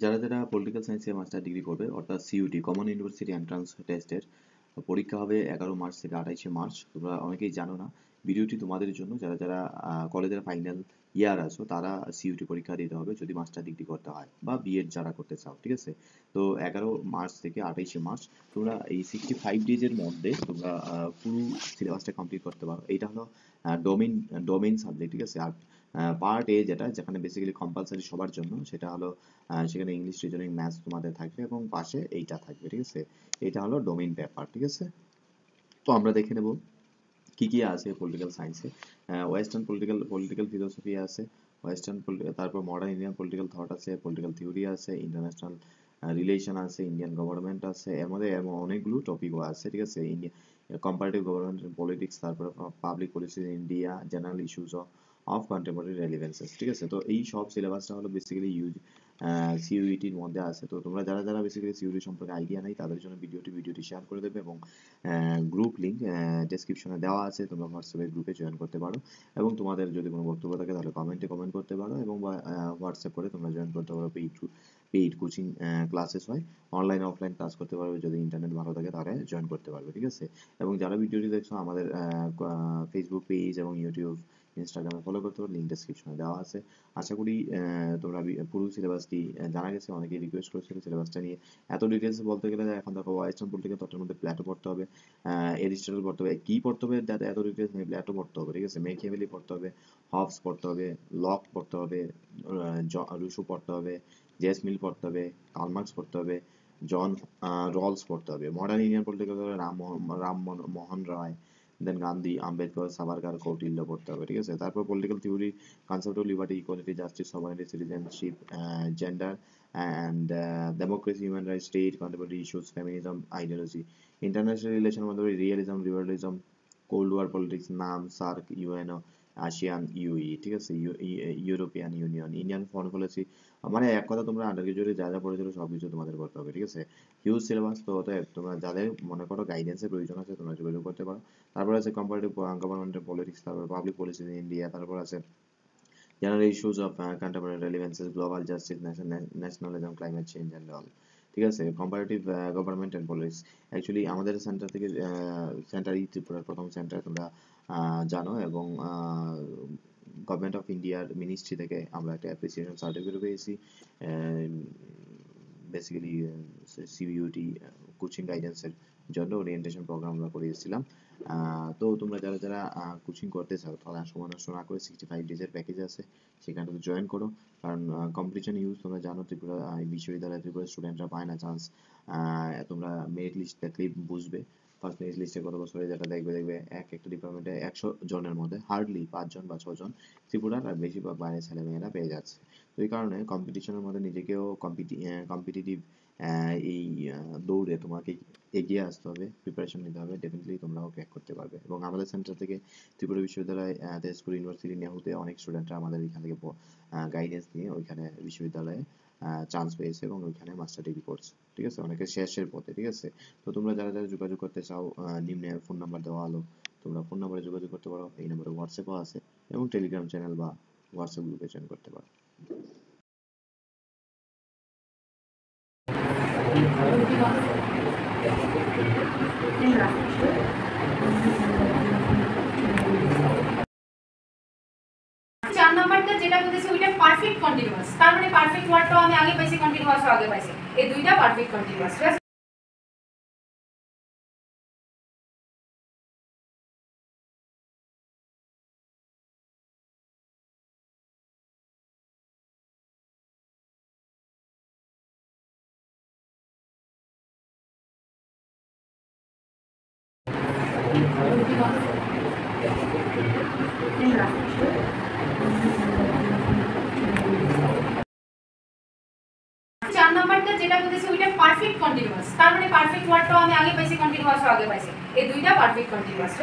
যারা পলিটিক্যাল সায়েন্সে master degree করবে অর্থাৎ সিইউটি কমন ইউনিভার্সিটি এন্ট্রান্স টেস্টের পরীক্ষা হবে 11 মার্চ থেকে 28শে মার্চ। তোমরা অনেকেই জানো না, ভিডিওটি তোমাদের জন্য। যারা কলেজের ফাইনাল ইয়ার আছো তারা সিইউটি পরীক্ষা দিতে হবে যদি মাস্টার ডিগ্রি করতে হয় বা বিএড যারা করতে চাও, ঠিক আছে? তো 11 মার্চ থেকে 28শে মার্চ তোমরা এই 65 ডেজের মধ্যে তোমরা পুরো সিলেবাসটা কমপ্লিট করতে পারো। এইটা হলো ডোমেইন ডোমেইন সাবজেক্ট, ঠিক আছে? আর পার্ট এ যেখানে বেসিক্যালি কম্পালসারি সবার জন্য, সেটা হলো সেখানে ইংলিশ, রিজনিং, ম্যাথস তোমাদের থাকবে এবং পাশে এইটা থাকবে, ঠিক আছে? এটা হলো ডোমেইন পেপার, ঠিক আছে? তো আমরা দেখে নেব কি কি আছে পলিটিক্যাল সায়েন্সে। ওয়েস্টার্ন পলিটিক্যাল ফিলোসফি আছে, তারপর মডার্ন ইন্ডিয়ান পলিটিক্যাল থট আছে, পলিটিক্যাল থিওরি আছে, ইন্টারন্যাশনাল রিলেশন আছে, ইন্ডিয়ান গভর্নমেন্ট আছে, এর মধ্যে এমন অনেকগুলো টপিকও আছে, ঠিক আছে? ইন্ডিয়া কম্পারেটিভ গভর্নমেন্ট পলিটিক্স, তারপর public policy in India, general issues of contemporary relevances, ঠিক আছে? তো এই সব সিলেবাসটা হলো বেসিক্যালি সিইউইটির মধ্যে আছে। তো তোমরা যারা বেসিক্যালি সিইউটি সম্পর্কে আইডিয়া নেই তাদের জন্য ভিডিওটি শেয়ার করে দেবে, এবং গ্রুপ লিঙ্ক ডেসক্রিপশনে দেওয়া আছে, তোমরা হোয়াটসঅ্যাপের গ্রুপে জয়েন করতে পারো। এবং তোমাদের যদি কোনো বক্তব্য থাকে তাহলে কমেন্ট করতে পারো, এবং হোয়াটসঅ্যাপ করে তোমরা জয়েন করতে পারো। পেইড কোচিং ক্লাসেস হয়, অনলাইন অফলাইন ক্লাস করতে পারবে, যদি ইন্টারনেট ভালো থাকে তাহলে জয়েন করতে পারবে, ঠিক আছে? এবং যারা ভিডিওটি দেখছো আমাদের ফেসবুক পেজ এবং ইউটিউব, ইনস্টাগ্রামে ফলো করতে পারো, লিঙ্ক ডেসক্রিপশনে দেওয়া আছে। আশা করি তোমরা পুরো সিলেবাসটি জানা গেছে। অনেকেই রিকোয়েস্ট করেছিল সিলেবাসটা নিয়ে। এত ডিটেলস বলতে গেলে এখন দেখো ওয়েস্টার্ন পলিটিক্যাল থটের মধ্যে প্ল্যাটো পড়তে হবে, এরিস্টটল পড়তে হবে। কি পড়তে হবে এত ডিটেলস নেই, প্ল্যাটো পড়তে হবে, ঠিক আছে? মেকিয়াভেলি পড়তে হবে, হবস পড়তে হবে, লক পড়তে হবে, রুশো পড়তে হবে, জেস মিল পড়তে হবে, কার্ল মার্কস পড়তে হবে, জন রলস পড়তে হবে। Modern Indian political Rammohan Roy, দেন গান্ধী, আম্বেদকর, সাভারকার, কৌটিল্য পড়তে হবে, ঠিক আছে? তারপর political theory, concept of liberty, equality, justice, সভারেনিটি, citizenship, gender and democracy, human rights, state, contemporary issues, feminism, ideology, international relation মধ্যে realism, liberalism, cold war politics, নাম, সার্ক, ইউএনও, আসিয়ান, ইউই, ঠিক আছে? European union, Indian foreign policy. মানে এক কথা, তোমরা under গ্রাজুয়েটে যা পড়েছো সবকিছু তোমাদের পড়তে হবে, ঠিক আছে? Huge syllabus. তো অতএব তোমরা যাদের মনে করো গাইডেন্সের প্রয়োজন আছে তোমরা যোগাযোগ করতে পারো। তারপর আছে কম্পারেটিভ গভর্নমেন্টের পলিটিক্স, তারপর পাবলিক পলিসি ইন ইন্ডিয়া, তারপর আছে general issues of contemporary relevances, global justice, nationalism, climate change and all, ঠিক আছে? Comparative government and politics. Actually আমাদের সেন্টার থেকে সেন্টারই ত্রিপুরার প্রথম সেন্টার, তোমরা জানো। এবং গভর্নমেন্ট অফ ইন্ডিয়ার মিনিস্ট্রি থেকে আমরা একটা অ্যাপ্রিসিয়েশন সার্টিফিকেট পেয়েছি। বেসিক্যালি সিবিইউটি কোচিং গাইডেন্সের জন্য ওরিয়েন্টেশন প্রোগ্রাম আমরা করিয়েছিলাম। তো তোমরা যারা কোচিং করতে চাও তারা সময় নষ্ট না করে 65 ডেজের প্যাকেজ আছে, সেখানে জয়েন করো। কারণ কম্পিটিশন ইউজ তোমরা জানো, ত্রিপুরা বিশ্ববিদ্যালয়, ত্রিপুরা স্টুডেন্টরা পায় না চান্স। তোমরা মেরিট লিস্ট দেখলেই বুঝবে। ফার্স্ট মেরিট লিস্টে গত বছরে যেটা দেখবে একটা ডিপার্টমেন্টে 100 জনের মধ্যে হার্ডলি 5 জন বা 6 জন ত্রিপুরার, আর বেশিরভাগ বাইরের ছেলেমেয়েরা পেয়ে যাচ্ছে। তো এই কারণে কম্পিটিশনের মধ্যে নিজেকেও কম্পিটিটিভ এই দৌড়ে তোমাকে এগিয়ে আসতে হবে, প্রিপারেশন নিতে হবে, ডেফিনেটলি তোমরাও ক্র্যাক করতে পারবে। এবং আমাদের সেন্টার থেকে ত্রিপুরা বিশ্ববিদ্যালয়, তেজপুর ইউনিভার্সিটি, নেহুতে অনেক স্টুডেন্টরা আমাদের এখান থেকে গাইডেন্স নিয়ে ওইখানে বিশ্ববিদ্যালয়ে চান্স পেয়েছে এবং ওইখানে মাস্টার ডিগ্রি করছে, ঠিক আছে? অনেকে শেষের পথে, ঠিক আছে? তো তোমরা যারা যোগাযোগ করতে চাও, নিম্নে ফোন নাম্বার দেওয়া হলো, তোমরা ফোন নাম্বারে যোগাযোগ করতে পারো। এই নাম্বারে হোয়াটসঅ্যাপও আছে, এবং টেলিগ্রাম চ্যানেল বা হোয়াটসঅ্যাপ গ্রুপে জয়েন করতে পারো। চার নাম্বারটা যেটা বলতেছি ওইটা পারফেক্ট কন্টিনিউয়াস, তার মানে পারফেক্ট ওয়ার্ডটাও আমি আগে পাইছি, কন্টিনিউয়াসও আগে পাইছি, এই দুইটা পারফেক্ট কন্টিনিউয়াস। চার নাম্বারটা যেটা বলতেছি ওইটা পারফেক্ট কন্টিনিউয়াস, তার মানে পারফেক্ট ওয়ার্ডটাও আমি আগে পাইছি, কন্টিনিউয়াসও আগে পাইছি, এই দুইটা পারফেক্ট কন্টিনিউয়াস।